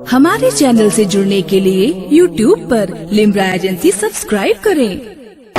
हमारे चैनल से जुड़ने के लिए YouTube पर लिम्रा एजेंसी सब्सक्राइब करें।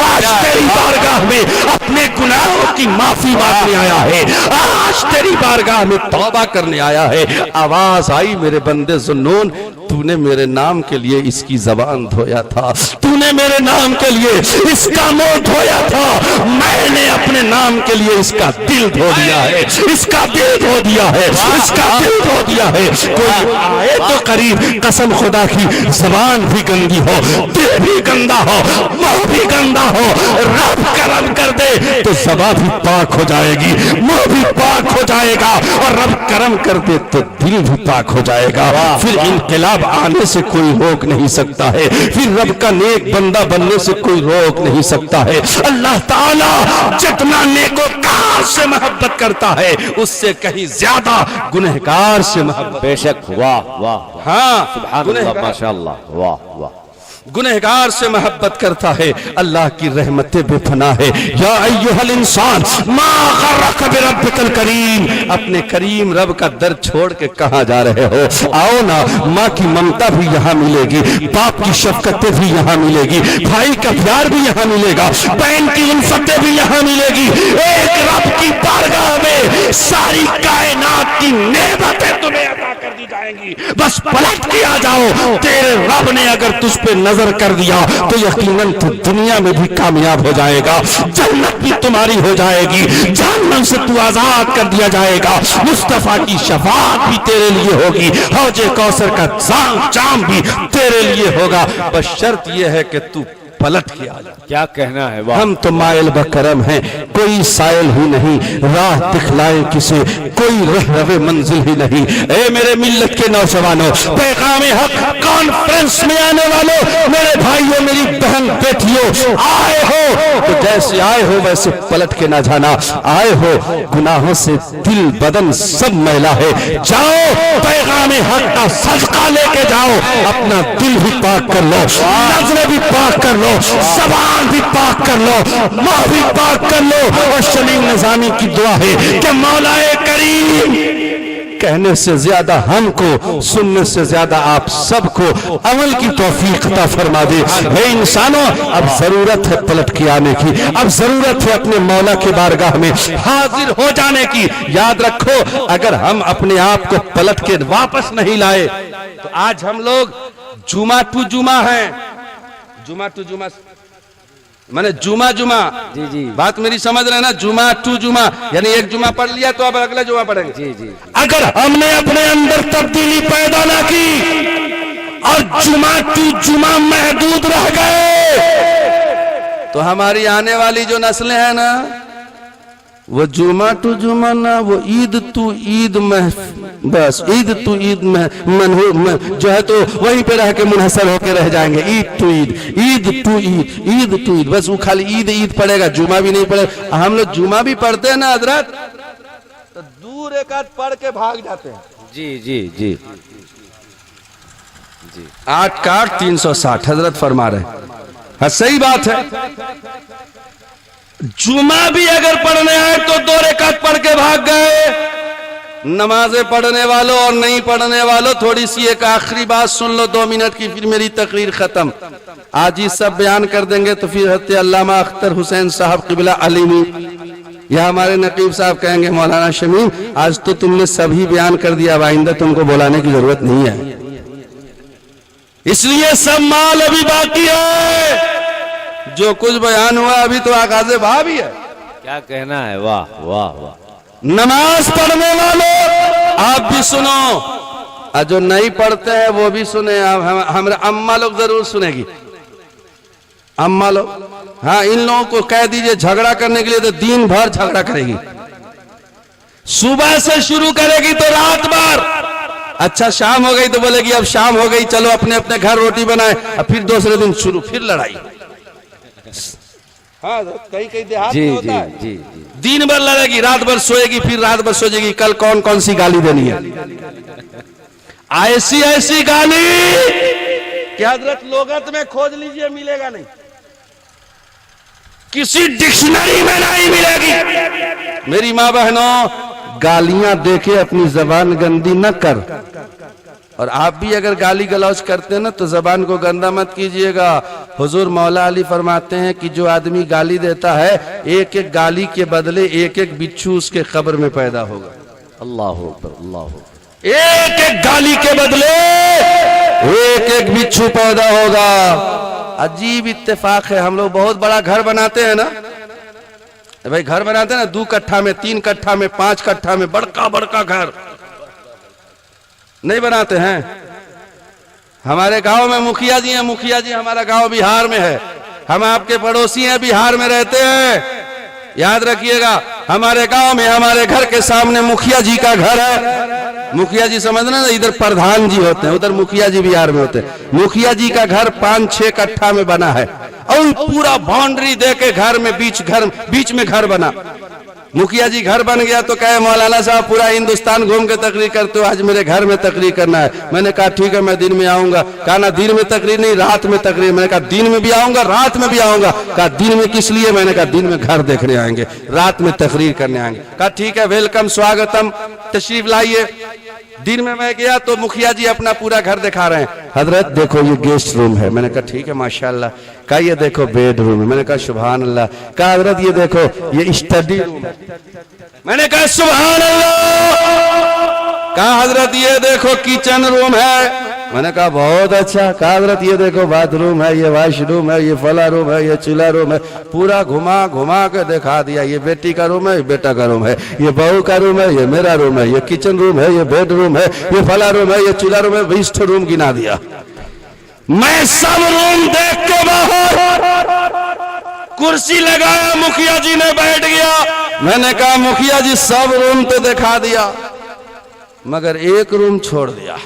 आज तेरी बारगाह में अपने गुनाहों की माफी मांगने आया है, आज तेरी बारगाह में तौबा करने आया है। आवाज आई, मेरे बंदे ज़ुन्नून, तूने मेरे नाम के लिए इसकी जबान धोया था, तूने मेरे नाम के लिए इसका मुंह धोया था, मैंने अपने नाम के लिए इसका दिल धो दिया है, इसका दिल धो दिया है, इसका दिल धो दिया है। कोई आए तो करीब, कसम खुदा की, जबान भी गंदी हो, दिल भी गंदा हो, मुंह भी गंदा हो, रब करम कर दे तो ज़बान भी पाक हो जाएगी, मुंह भी पाक हो जाएगा, और रब करम कर दे तो दिल भी पाक हो जाएगा। फिर इनकलाब आने से कोई रोक नहीं सकता है, फिर रब का नेक बंदा बनने से कोई रोक नहीं सकता है। अल्लाह ताला जितना नेकोकार से मोहब्बत करता है, उससे कहीं ज्यादा गुनहगार से मोहब्बत। बेशक, वाह वाह, हाँ, सुभान अल्लाह, माशाअल्लाह, वाह वाह, गुनहगार से मोहब्बत करता है। अल्लाह की रहमतें बेपना है। या अय्युहल इंसान मा गर्रक बिरब्बिकल करीम, अपने करीम रब का दर छोड़ के कहां जा रहे हो? आओ ना, माँ की ममता भी यहाँ मिलेगी, बाप की शफकतें भी यहाँ मिलेगी, भाई का प्यार भी यहाँ मिलेगा, बहन की उल्फतें भी यहाँ मिलेगी। एक रब की बारगाह में सारी कायनात की नेमतें तुम्हें अता कर दी जाएंगी। बस पलट के आ जाओ। तेरे रब ने अगर तुझ पे नजर कर दिया तो यकीनन तू दुनिया में भी कामयाब हो जाएगा, जन्नत भी तुम्हारी हो जाएगी, जहन्नम से तू आजाद कर दिया जाएगा, मुस्तफा की शफाअत भी तेरे लिए होगी, हौजे कौसर का जाम भी तेरे लिए होगा। बस शर्त यह है कि तू पलट के आ जा। क्या कहना है, वाह। हम तो मायल बकरम हैं, कोई सायल ही नहीं, राह दिखलाए किसे, कोई रहे मंजिल ही नहीं। ए मेरे मिल्लत के नौजवानों, पैगाम हक कॉन्फ्रेंस में आने वालों, मेरे भाइयों, मेरी बहन बेटियों, आए हो तो जैसे आए हो वैसे पलट के ना जाना। आए हो गुनाहों से दिल बदन सब मैला है, जाओ पैगाम हक का सदका लेके जाओ, अपना दिल भी पाक कर लो, नजरें भी पाक कर लो, ज़बान भी पाक कर लो, माँ भी पाक कर लो। और सलीम निज़ामी की दुआ है कि मौलाए करीम कहने से ज्यादा हमको, सुनने से ज्यादा आप सबको अमल की तौफीक अता फरमा दे। हे इंसानों, अब जरूरत है पलट के आने की, अब जरूरत है अपने मौला के बारगाह में हाजिर हो जाने की। याद रखो, अगर हम अपने आप को पलट के वापस नहीं लाए तो आज हम लोग जुमा टू जुमा हैं, जुमा टू जुमा, मैंने जुमा जुमा, जी जी, बात मेरी समझ रहे ना, जुमा टू जुमा, यानी एक जुमा पढ़ लिया तो अब अगला जुमा पढ़ेंगे। जी जी, अगर हमने अपने अंदर तब्दीली पैदा ना की और जुमा टू जुमा महदूद रह गए तो हमारी आने वाली जो नस्लें हैं ना, वो जुमा टू जुमा ना, वो ईद टू ईद में, बस ईद टू ईद में जो है तो वहीं पे रह के मुनहसर होके रह जाएंगे। Eid to Eid, Eid to Eid, Eid to Eid, बस वो खाली ईद ईद पड़ेगा, जुमा भी नहीं पड़ेगा। हम लोग जुमा भी पढ़ते हैं ना हजरत, तो दूर एक आध पढ़ के भाग जाते हैं। जी जी जी जी, 8 का 8 360 हजरत फरमा रहे। हाँ सही बात है, जुमा भी अगर पढ़ने आए तो 2 रकात पढ़ के भाग गए। नमाजें पढ़ने वालों और नहीं पढ़ने वालों, थोड़ी सी एक आखिरी बात सुन लो 2 मिनट की, फिर मेरी तकरीर खत्म। आज ही सब बयान कर देंगे तो फिर हज़रत अल्लामा अख्तर हुसैन साहब क़िबला अलीमी या हमारे नकीब साहब कहेंगे मौलाना शमीम आज तो तुमने सभी बयान कर दिया, आइंदा तुमको बुलाने की जरूरत नहीं है, इसलिए सब माल अभी बाकी है। जो कुछ बयान हुआ अभी तो आगाज़े भाव ही है। क्या कहना है, वाह वाह वाह। नमाज पढ़ने वालों आप भी सुनो, और जो नहीं पढ़ते हैं वो भी सुने। हमारे अम्मा लोग जरूर सुनेगी, अम्मा लोग। हाँ, इन लोगों को कह दीजिए झगड़ा करने के लिए तो दिन भर झगड़ा करेगी, सुबह से शुरू करेगी तो रात भर। अच्छा शाम हो गई तो बोलेगी अब शाम हो गई, चलो अपने अपने घर रोटी बनाए, और फिर दूसरे दिन शुरू, फिर लड़ाई। हाँ, कहीं कहीं देहात में होता है। जी जी, दिन भर लड़ेगी, रात भर सोएगी, फिर रात भर सोचेगी कल कौन कौन सी गाली देनी है। ऐसी ऐसी गाली कि हजरत लोगत में खोज लीजिए मिलेगा नहीं, किसी डिक्शनरी में नहीं मिलेगी। मेरी माँ बहनों, गालियां देके अपनी जबान गंदी न कर। और आप भी अगर गाली गलौज करते हैं ना तो जबान को गंदा मत कीजिएगा। हुजूर मौला अली फरमाते हैं कि जो आदमी गाली देता है एक एक गाली के बदले एक एक बिच्छू उसके कब्र में पैदा होगा। अल्लाह अकबर, अल्लाह अकबर। एक एक गाली के बदले एक एक बिच्छू पैदा होगा। अजीब इत्तेफाक है, हम लोग बहुत बड़ा घर बनाते हैं ना भाई, घर बनाते हैं ना 2 कट्ठा में, 3 कट्ठा में, 5 कट्ठा में, बड़का बड़का घर नहीं बनाते हैं। हमारे गांव में मुखिया जी हैं, मुखिया जी हमारा गांव बिहार में है, हम आपके पड़ोसी हैं, बिहार में रहते हैं। याद रखिएगा हमारे गांव में हमारे घर के सामने मुखिया जी का घर है। मुखिया जी समझना ना, इधर प्रधान जी होते हैं, उधर मुखिया जी बिहार में होते हैं। मुखिया जी का घर 5-6 कट्ठा में बना है और पूरा बाउंड्री दे के घर में बीच में घर बना। मुखिया जी घर बन गया तो कहे मौलाना साहब पूरा हिंदुस्तान घूम के तकरीर करते हो, आज मेरे घर में तकरीर करना है। मैंने कहा ठीक है मैं दिन में आऊंगा। कहा ना दिन में तकरीर नहीं, रात में तकरीर। मैंने कहा दिन में भी आऊंगा, रात में भी आऊंगा। कहा दिन में किस लिए? मैंने कहा दिन में घर देखने आएंगे, रात में तकरीर करने आएंगे। कहा ठीक है, वेलकम, स्वागतम, तशरीफ लाइए। दिन में मैं गया तो मुखिया जी अपना पूरा घर दिखा रहे हैं। हजरत देखो ये गेस्ट रूम है। मैंने कहा ठीक है माशाल्लाह। कहा ये देखो बेडरूम है। मैंने कहा सुभान अल्लाह। कहा हजरत ये देखो ये स्टडी रूम है। मैंने कहा सुभान अल्लाह। कहा हजरत ये देखो किचन रूम है। मैंने कहा बहुत अच्छा। कहा हजरत ये देखो बाथरूम है, ये वॉशरूम है, ये फला रूम है, ये चूल्हा रूम है। पूरा घुमा घुमा के दिखा दिया। ये बेटी का रूम है, ये बेटा का रूम है, ये बहू का रूम है, ये मेरा रूम है, ये किचन रूम है, ये बेडरूम है, ये फला रूम है, ये चूल्हा रूम है। 20 रूम गिना दिया। मैं सब रूम देख के बाहर कुर्सी लगाया, मुखिया जी ने बैठ गया। मैंने कहा मुखिया जी सब रूम तो दिखा दिया मगर एक रूम छोड़ दिया।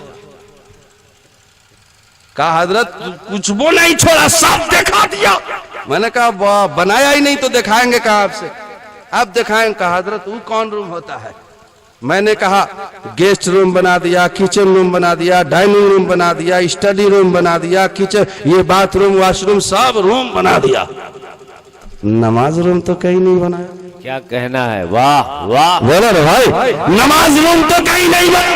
कहा हजरत कुछ वो नहीं छोड़ा, सब दिखा दिया। मैंने कहा बनाया ही नहीं तो दिखाएंगे कहा आपसे? अब दिखाएंगे। कहा हजरत वो कौन रूम होता है? मैंने कहा गेस्ट रूम बना दिया, किचन रूम बना दिया, डाइनिंग रूम बना दिया, स्टडी रूम बना दिया, किचन, ये बाथरूम, वॉशरूम, सब रूम बना दिया। नमाज रूम तो कहीं नहीं बनाया। क्या कहना है? वाह वाह। बोलो रे भाई, नमाज रूम तो कहीं नहीं बनाया।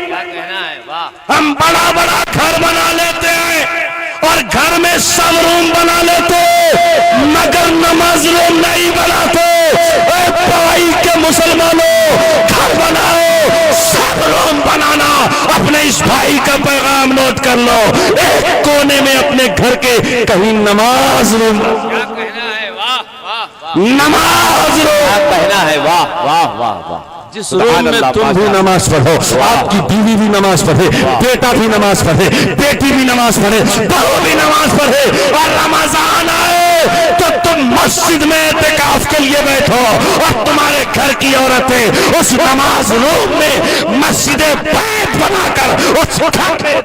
क्या कहना है? वाह। हम बड़ा बड़ा घर बना लेते हैं और घर में सब रूम बना लेते मगर नमाज रूम नहीं बनाते। भाई के मुसलमानों, घर बनाओ, सब रूम बनाना। अपने इस भाई का पैगाम नोट कर लो, एक कोने में अपने घर के कहीं नमाज रूम। क्या कहना है? वाह वाह वाह। नमाज रूम क्या कहना है? वाह वाह वाह वाह। जिस रूम में तुम भी नमाज पढ़ो, आपकी बीवी भी नमाज पढ़े, बेटा भी नमाज पढ़े, बेटी भी नमाज पढ़े, बहू भी नमाज पढ़े और रमजान आए तो तुम मस्जिद में एतिकाफ के लिए बैठो और तुम्हारे घर की औरतें उस नमाज रूम में मस्जिदे बैत बनाकर उस घर में।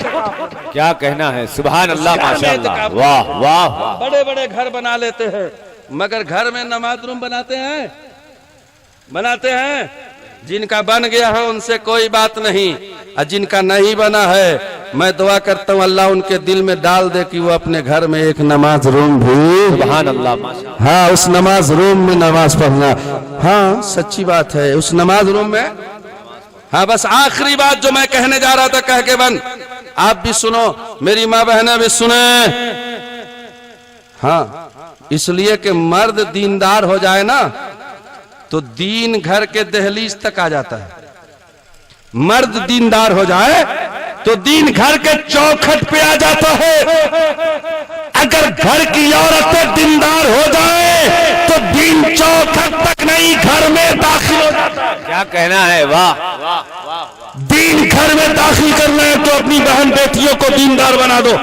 क्या कहना है? सुभान अल्लाह, माशाअल्लाह, वाह वाह वाह। बड़े बड़े घर बना लेते हैं मगर घर में नमाज रूम बनाते हैं। जिनका बन गया है उनसे कोई बात नहीं, और जिनका नहीं बना है मैं दुआ करता हूँ अल्लाह उनके दिल में डाल दे कि वो अपने घर में एक नमाज रूम भी। सुभान अल्लाह, माशाअल्लाह। हाँ, उस नमाज रूम में नमाज पढ़ना। हाँ सच्ची बात है, उस नमाज रूम में। हाँ बस आखिरी बात जो मैं कहने जा रहा था कह के बंद, आप भी सुनो, मेरी माँ बहनें भी सुने। हाँ, इसलिए कि मर्द दीनदार हो जाए ना तो दीन घर के दहलीज तक आ जाता है। मर्द दीनदार हो जाए तो दीन घर के चौखट पे आ जाता है। अगर घर की औरतें दीनदार हो जाए तो दीन चौखट तक नहीं, घर में दाखिल हो जाता है। क्या कहना है? वाह वाह वाह। दीन घर में दाखिल करना है तो अपनी बहन बेटियों को दीनदार बना दो।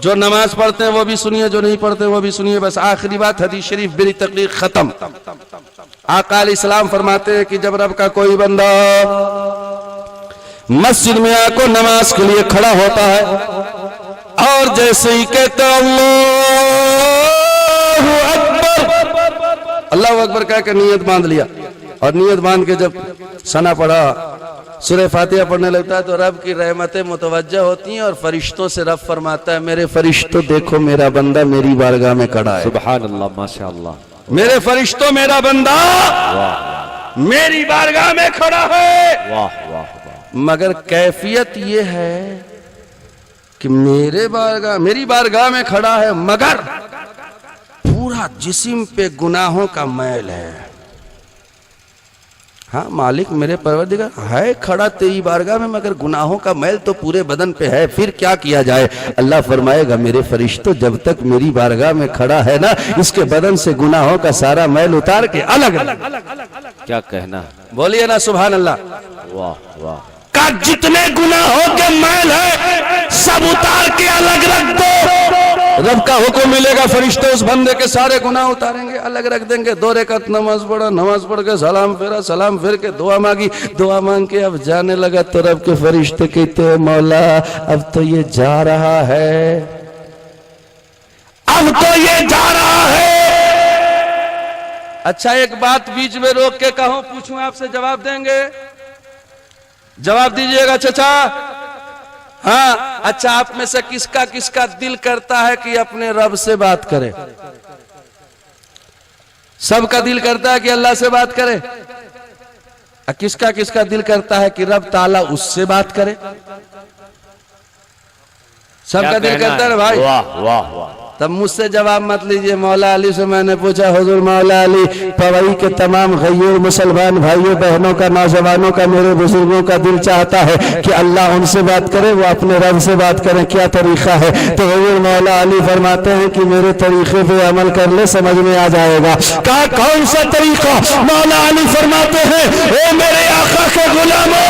जो नमाज पढ़ते हैं वो भी सुनिए, जो नहीं पढ़ते वो भी सुनिए। बस आखिरी बात, हदीस शरीफ मेरी तकरीर खत्म। आका अलैहिस्सलाम फरमाते हैं कि जब रब का कोई बंदा मस्जिद में आकर नमाज के लिए खड़ा होता है और जैसे ही कहता अल्लाह अकबर कह के नियत बांध लिया और नियत बांध के जब सना पढ़ा, सूरह फातिहा पढ़ने लगता है तो रब की रहमतें मुतवज्जह होती हैं और फरिश्तों से रब फरमाता है मेरे फरिश्तों देखो मेरा बंदा मेरी बारगाह में खड़ा है। सुभान अल्लाह, माशाअल्लाह। मेरे फरिश्तों मेरा बंदा मेरी बारगाह में खड़ा है। वाह वाह वाह। मगर कैफियत ये है कि मेरी बारगाह में खड़ा है, मगर पूरा जिस्म पे गुनाहों का मैल है। हाँ मालिक मेरे परवरदिगार है खड़ा तेरी बारगाह में, मगर गुनाहों का मैल तो पूरे बदन पे है, फिर क्या किया जाए? अल्लाह फरमाएगा मेरे फरिश्तों, जब तक मेरी बारगाह में खड़ा है ना, इसके बदन से गुनाहों का सारा मैल उतार के अलग क्या कहना, बोलिए ना सुभान अल्लाह। वाह वाह। का जितने गुनाहों के मैल है सब उतार के अलग रख दो। रब का हुक्म मिलेगा, फरिश्ते उस बंदे के सारे गुनाह उतारेंगे, अलग रख देंगे। 2 रकात नमाज पढ़ा, नमाज पढ़ के सलाम फेरा, सलाम फिर के दुआ मांगी, दुआ मांग के अब जाने लगा तो रब के फरिश्ते कहते हैं मौला अब तो ये जा रहा है, अब तो ये जा रहा है। अच्छा एक बात बीच में रोक के कहूं, पूछूं आपसे, जवाब देंगे? जवाब दीजिएगा चचा। हाँ अच्छा, आप में से किसका किसका दिल करता है कि अपने रब से बात करे? सबका दिल करता है कि अल्लाह से बात करे। किसका किसका दिल करता है कि रब ताला उससे बात करे? सबका दिल करता है भाई। वाह वाह वाह। तब मुझसे जवाब मत लीजिए। मौला अली से मैंने पूछा, हुजूर मौला अली पवई के तमाम गैर मुसलमान भाइयों बहनों का, नौजवानों का, मेरे बुजुर्गों का दिल चाहता है कि अल्लाह उनसे बात करे, वो अपने रब से बात करें, क्या तरीका है? तो हुजूर मौला अली फरमाते हैं कि मेरे तरीके पे अमल कर ले, समझ में आ जाएगा। कहा कौन सा तरीका? मौला अली फरमाते हैं, ओ मेरे आका के गुलामों,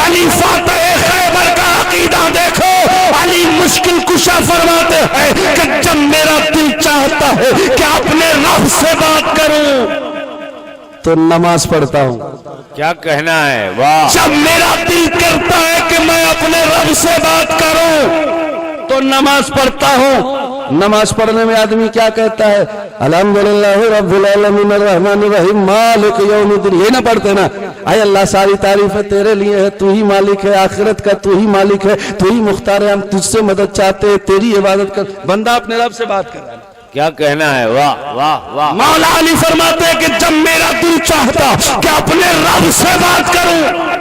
अली फातिह खैबर का अकीदा देखो। अली मुश्किल कुशा फरमाते हैं कि जब मेरा दिल चाहता है कि अपने रब से बात करूं तो नमाज पढ़ता हूं। क्या कहना है, वाह। जब मेरा दिल करता है कि मैं अपने रब से बात करूं तो नमाज पढ़ता हूं। नमाज पढ़ने में आदमी क्या कहता है? अल्हम्दुलिल्लाह रब्बिल आलमीन अर्रहमानिर रहीम मालिक यौमिद्दीन, ये ना पढ़ते ना? आए अल्लाह सारी तारीफें तेरे लिए है, तू ही मालिक है, आखिरत का तू ही मालिक है, तू ही मुख्तार है, हम तुझसे मदद चाहते हैं, तेरी इबादत कर। बंदा अपने रब से बात कर रहा है। क्या कहना है, वाह वाह वाह। मौला अली फरमाते हैं कि जब मेरा दिल चाहता कि अपने रब से बात करूं,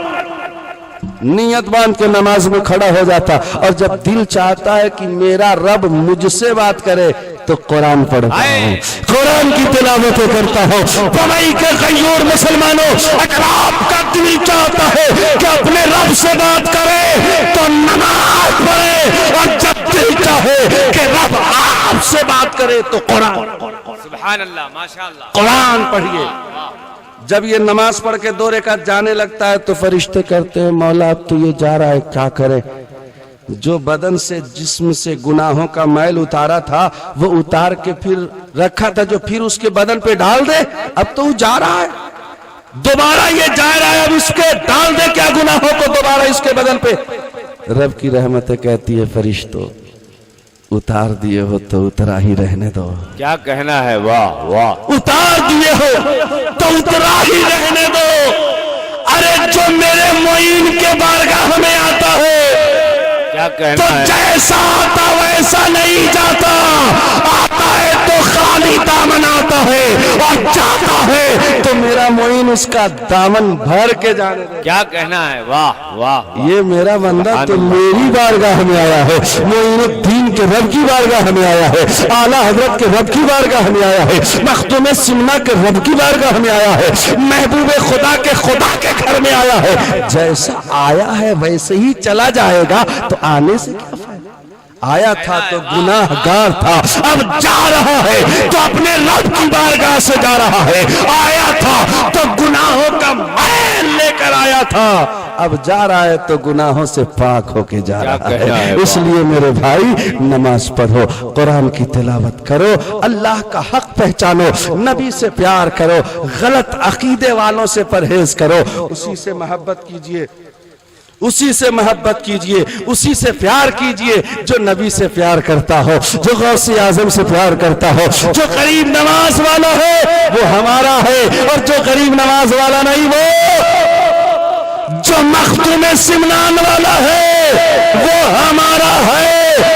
नियत बांध के नमाज में खड़ा हो जाता, और जब दिल चाहता है कि मेरा रब मुझसे बात करे तो कुरान पढ़ता हूँ, कुरान की तिलावतें करता हूँ। पवई के गैर मुसलमानों, अगर आपका दिल चाहता है कि अपने रब से बात करे तो नमाज पढ़े, और जब दिल चाहे कि रब आपसे बात करे तो कुरान, सुभान अल्लाह, माशाअल्लाह, कुरान पढ़िए। जब ये नमाज पढ़ के 2 रकात जाने लगता है तो फरिश्ते करते हैं मौला अब तो ये जा रहा है, क्या करे? जो बदन से जिस्म से गुनाहों का मैल उतारा था वो उतार के फिर रखा था, जो फिर उसके बदन पे डाल दे। अब तो वो जा रहा है, दोबारा ये जा रहा है, अब इसके डाल दे क्या गुनाहों को दोबारा इसके बदन पे। रब की रहमतें कहती है फरिश्तों उतार दिए हो तो उतरा ही रहने दो। क्या कहना है, वाह वाह। उतार दिए हो तो उतरा ही रहने दो। अरे जो मेरे मोइन के बारगाह में आता है क्या कहना तो है, जैसा आता वैसा नहीं जाता, आता है तो खाली दामन आता है, और जाता है तो मेरा मोइन उसका दामन भर के जाने दे। क्या कहना है, वाह वाह। ये मेरा बंदा तो मेरी बारगाह में आया है, मोइनुद्दीन के रब की बारगाह में आया है, आला हजरत के रब की बारगाह में आया है, मखदूम सिमना के रब की बारगाह में आया है, महबूब खुदा के घर में आया है। जैसा आया है वैसे ही चला जाएगा, तो आने से क्या फायदा? आया था तो गुनाहगार था, अब जा रहा है तो अपने रब की बारगाह से जा रहा है। आया था तो गुनाहों का मैल लेकर आया था, अब जा रहा है तो गुनाहों से पाक होके जा रहा है। इसलिए मेरे भाई नमाज पढ़ो, कुरान की तिलावत करो, अल्लाह का हक पहचानो, नबी से प्यार करो, गलत अकीदे वालों से परहेज करो, उसी से मोहब्बत कीजिए, उसी से मोहब्बत कीजिए, उसी से प्यार कीजिए जो नबी से प्यार करता हो, जो गौसे आजम से प्यार करता हो। जो गरीब नमाज वाला है वो हमारा है, और जो गरीब नमाज वाला नहीं वो जो मखदूम सिमनान वाला है वो हमारा है,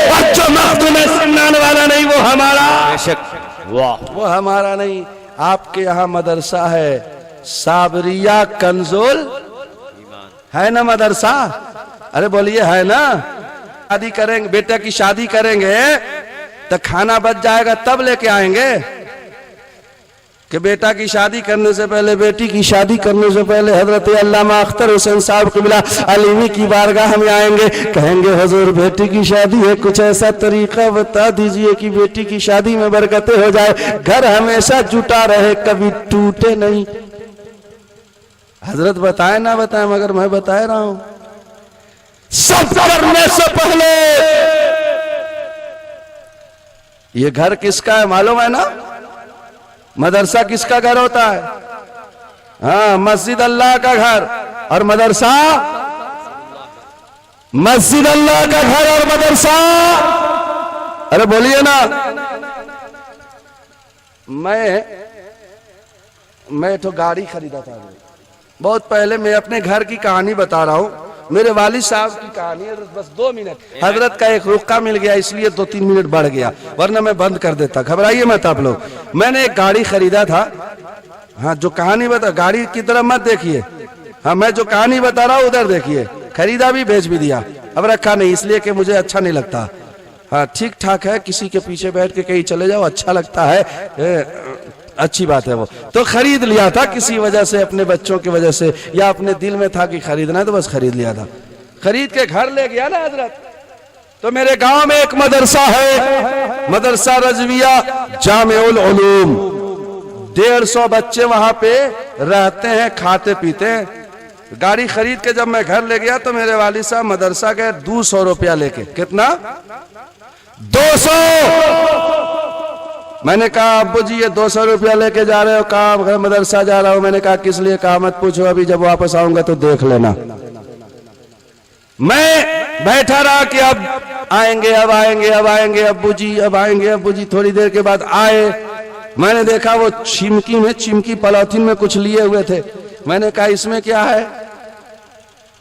और जो मखदूम सिमनान वाला नहीं वो हमारा, बेशक, वाह। वो हमारा नहीं। आपके यहाँ मदरसा है, साबरिया कंजुल है ना मदरसा? अरे बोलिए है ना? शादी करेंगे, बेटे की शादी करेंगे तो खाना बच जाएगा तब लेके आएंगे कि बेटा की शादी करने से पहले, बेटी की शादी करने से पहले हजरत अल्लामा अख्तर हुसैन साहब क़िबला अलीमी की बारगाह में आएंगे, कहेंगे हुजूर बेटी की शादी है, कुछ ऐसा तरीका बता दीजिए कि बेटी की शादी में बरकतें हो जाए, घर हमेशा जुटा रहे, कभी टूटे नहीं। हजरत बताए ना बताए, मगर मैं बता रहा हूं, सब करने से पहले ये घर किसका है मालूम है ना? मदरसा किसका घर होता है? हाँ, मस्जिद अल्लाह का घर और मदरसा, मस्जिद अल्लाह का घर और मदरसा। अरे बोलिए ना। मैं तो गाड़ी खरीदा था बहुत पहले। मैं अपने घर की कहानी बता रहा हूं, मेरे वालिद साहब की कहानी है, बस 2 मिनट। हजरत का एक रुक्का मिल गया इसलिए 2-3 मिनट बढ़ गया, वरना मैं बंद कर देता। घबराइए मत आप लोग। मैंने एक गाड़ी खरीदा था। हाँ, जो कहानी बता, गाड़ी की तरफ मत देखिए। हाँ, मैं जो कहानी बता रहा हूँ उधर देखिए। खरीदा भी, बेच भी दिया, अब रखा नहीं, इसलिए कि मुझे अच्छा नहीं लगता। हाँ, ठीक ठाक है, किसी के पीछे बैठ के कहीं चले जाओ अच्छा लगता है, अच्छी बात है वो। तो खरीद लिया था किसी वजह से, अपने बच्चों की वजह से, या अपने दिल में था कि खरीदना है तो बस खरीद लिया था। खरीद के घर ले गया ना हजरत, तो मेरे गांव में एक मदरसा है, मदरसा रजविया जामिउल उलूम। 150 बच्चे वहां पे रहते हैं, खाते पीते हैं। गाड़ी खरीद के जब मैं घर ले गया तो मेरे वालिद साहब मदरसा गए 200 रुपया लेके। कितना? 200। मैंने कहा अब्बू जी ये 200 रुपया लेके जा रहे हो? कहा मदरसा जा रहा हूं। मैंने कहा किस लिए? कहा मत पूछो, अभी जब वापस आऊंगा तो देख लेना। मैं बैठा रहा कि अब आएंगे, अब आएंगे, अब आएंगे अब्बू जी, अब आएंगे अब्बू जी। थोड़ी देर के बाद आए। मैंने देखा वो चिमकी पॉलिथीन में कुछ लिए हुए थे। मैंने कहा इसमें क्या है?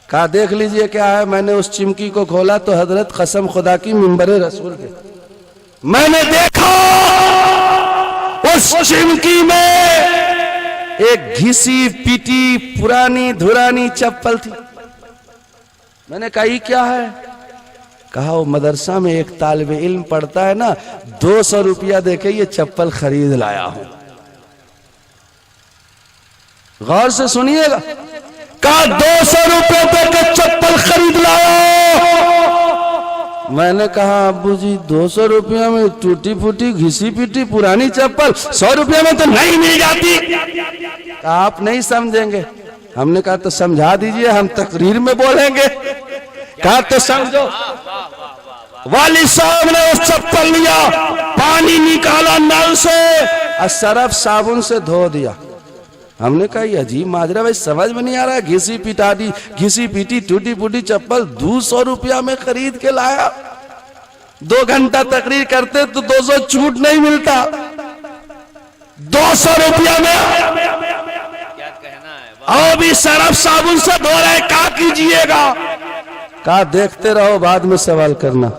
कहा देख लीजिए क्या है। मैंने उस चिमकी को खोला तो हजरत कसम खुदा की मिंबरे रसूल के। मैंने देखा उस चिमकी में एक घिसी पीटी पुरानी धुरानी चप्पल थी। मैंने कहा ये क्या है? कहा वो मदरसा में एक तालिबे इल्म पढ़ता है ना, 200 रुपया देके ये चप्पल खरीद लाया हूं। गौर से सुनिएगा। कहा 200 रुपये देके चप्पल खरीद लाया। मैंने कहा अब्बू जी 200 रुपया में टूटी फूटी घिसी पीटी पुरानी चप्पल 100 रुपया में तो नहीं मिल जाती। आप नहीं समझेंगे। हमने कहा तो समझा दीजिए, हम तकरीर में बोलेंगे। कहा तो समझो। वालिद साहब ने उस चप्पल लिया, पानी निकाला नल से और सरफ साबुन से धो दिया। हमने कहा ये अजीब माजरा भाई, समझ में नहीं आ रहा है। घिसी पीटी टूटी फूटी चप्पल 200 रुपया में खरीद के लाया। 2 घंटा तकरीर करते तो 200 छूट नहीं मिलता। 200 रुपया में और भी सरफ साबुन से धो रहे, क्या कीजिएगा? कहा देखते रहो, बाद में सवाल करना।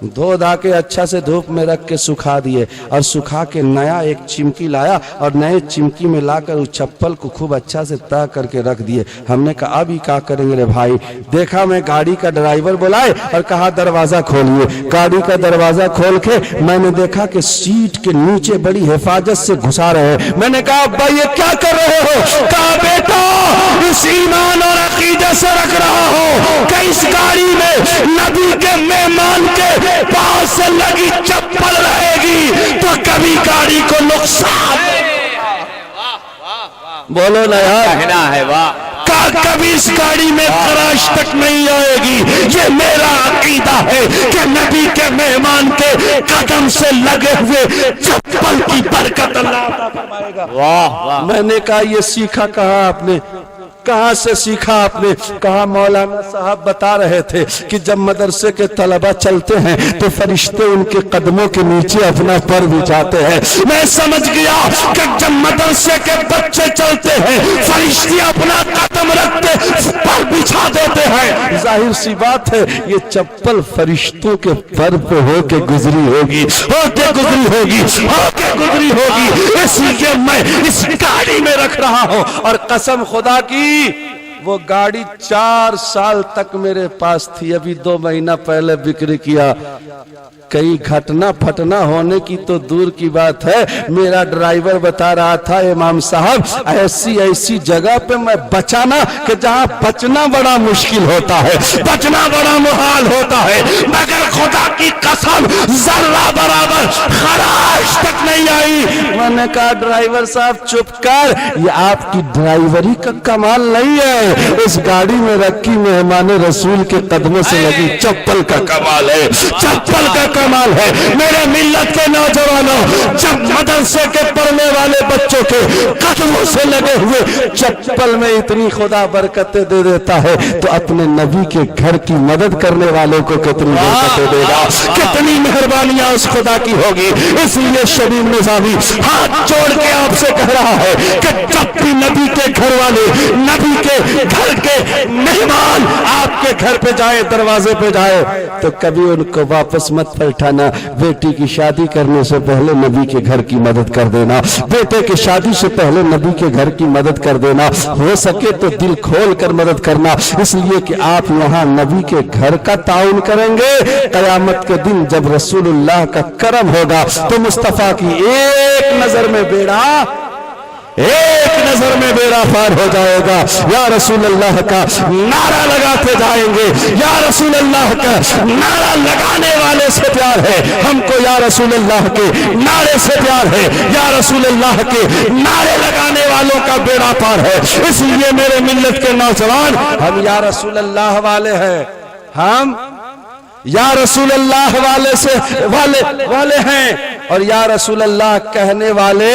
धो धा के अच्छा से धूप में रख के सुखा दिए और सुखा के नया एक चिमकी लाया और नए चिमकी में लाकर उस चप्पल को खूब अच्छा से तह करके रख दिए। हमने कहा अभी क्या करेंगे रे भाई? देखा मैं गाड़ी का ड्राइवर बुलाए और कहा दरवाजा खोलिए। गाड़ी का दरवाजा खोल के मैंने देखा कि सीट के नीचे बड़ी हिफाजत से घुसा रहे हैं। मैंने कहा अब्बा ये क्या कर रहे हो? कहा बेटा इस ईमान और अकीदे से रख रहा हो कि इस गाड़ी में नबी के मेहमान के पास से लगी चप्पल रहेगी तो कभी गाड़ी को नुकसान। बोलो ना यार, कहना है वाह। कभी इस गाड़ी में खराश तक नहीं आएगी। ये मेरा अकीदा है कि नबी के मेहमान के कदम से लगे हुए चप्पल की बरकत अल्लाह अता फरमाएगा। वाह वाह। मैंने कहा ये सीखा कहाँ आपने? कहां से सीखा आपने? कहा मौलाना साहब बता रहे थे कि जब मदरसे के तलबा चलते हैं तो फरिश्ते उनके कदमों के नीचे अपना पर बिछाते हैं। मैं समझ गया कि जब मदरसे के बच्चे चलते हैं फरिश्ते अपना कदम रखते पर बिछा देते हैं। जाहिर सी बात है ये चप्पल फरिश्तों के पर पे होके गुजरी होगी, होके गुजरी होगी, होके गुजरी होगी, इसलिए मैं इस गाड़ी में रख रहा हूं। और कसम खुदा की वो गाड़ी 4 साल तक मेरे पास थी, अभी 2 महीना पहले बिक्री किया। कई घटना फटना होने की तो दूर की बात है, मेरा ड्राइवर बता रहा था इमाम साहब ऐसी ऐसी जगह पे मैं बचाना कि जहां बचना बड़ा मुश्किल होता है, बचना बड़ा मुहाल होता है, मगर खुदा की कसम जर्रा बराबर खराश तक नहीं आई। मैंने कहा ड्राइवर साहब चुप कर, ये आपकी ड्राइवरी का कमाल नहीं है, इस गाड़ी में रखी मेहमान रसूल के कदमों से लगी चप्पल का कमाल है, चप्पल का कमाल है। मेरे मिल्लत के नौजवानों, जब मदरसे के पढ़ने वाले बच्चों के कदमों से लगे हुए चप्पल में इतनी खुदा बरकतें दे देता है तो अपने नबी के घर की मदद करने वालों को कितनी बरकतें देगा, कितनी मेहरबानियां उस खुदा की होगी। इसलिए शबीब निज़ामी हाथ जोड़ के आपसे कह रहा है कि जब भी नबी के घर वाले, नबी के घर के मेहमान आपके घर पे जाए, दरवाजे पे जाए, तो कभी उनको वापस मत पलटाना। बेटी की शादी करने से पहले नबी के घर की मदद कर देना, बेटे की शादी से पहले नबी के घर की मदद कर देना, हो सके तो दिल खोल कर मदद करना, इसलिए कि आप यहाँ नबी के घर का ताउन करेंगे। कयामत के दिन जब रसूलुल्लाह का करम होगा तो मुस्तफा की एक नजर में बेड़ा, एक नजर में बेड़ा पार हो जाएगा। या रसूल अल्लाह का नारा लगाते जाएंगे, या रसूल अल्लाह का नारा लगाने वाले से प्यार है हमको, या रसूल अल्लाह के नारे से प्यार है, या रसूल अल्लाह के नारे लगाने वालों का बेड़ा पार है। इसलिए मेरे मिल्लत के नौजवान, हम या रसूल अल्लाह वाले हैं, हम या रसूल अल्लाह वाले हैं, और या रसूल अल्लाह कहने वाले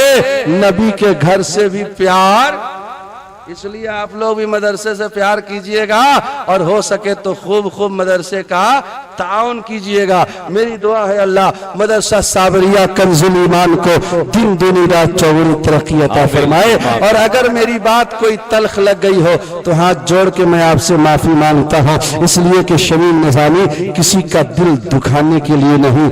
नबी के घर से भी प्यार। इसलिए आप लोग भी मदरसे से प्यार कीजिएगा और हो सके तो खूब खूब मदरसे का ताउन कीजिएगा। मेरी दुआ है अल्लाह मदरसा साबरिया कंजुल ईमान को दिन दुनी रात चौगुनी तरक्की अता फरमाए। और अगर मेरी बात कोई तल्ख लग गई हो तो हाथ जोड़ के मैं आपसे माफी मांगता हूँ, इसलिए कि शमीम निज़ामी किसी का दिल दुखाने के लिए नहीं,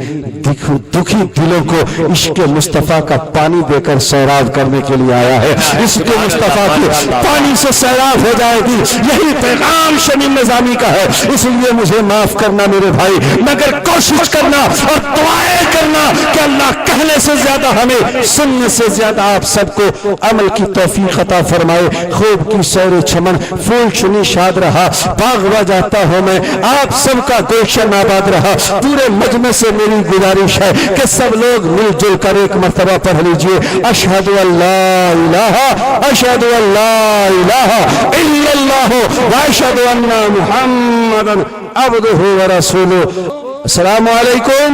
दुखी दिलों को इश्क मुस्तफा का पानी देकर सैराब करने के लिए आया है। इश्क मुस्तफा के पानी से सैराब हो जाएगी, यही पैगाम शमीम निज़ामी का है। इसलिए मुझे माफ करना मेरे भाई, मगर कोशिश करना और दुआएं करना कि अल्लाह कहने से ज्यादा हमें, सुनने से ज्यादा आप सबको अमल की तौफीक अता फरमाए। खूब की सैर चमन फूल चुनी शाद रहा, बागवा जाता हूं मैं, आप सबका गुलशन आबाद रहा। पूरे मजमे से मेरी गुजारिश है कि सब लोग मिलजुल कर एक मर्तबा पढ़ लीजिए, अशहदु अल्ला इलाहा, अशहदु अल्ला इलाहा इल्लल्लाहु व अशहदु अन्ना मुहम्मदन अब्दुहु व रसूलुहु। अस्सलामु अलैकुम,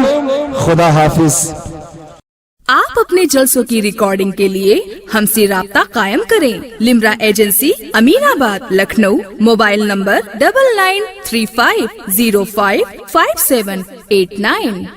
खुदा हाफिज। आप अपने जलसों की रिकॉर्डिंग के लिए हमसे राब्ता कायम करें। Limra agency, Aminabad, Lucknow. Mobile number 9935055789।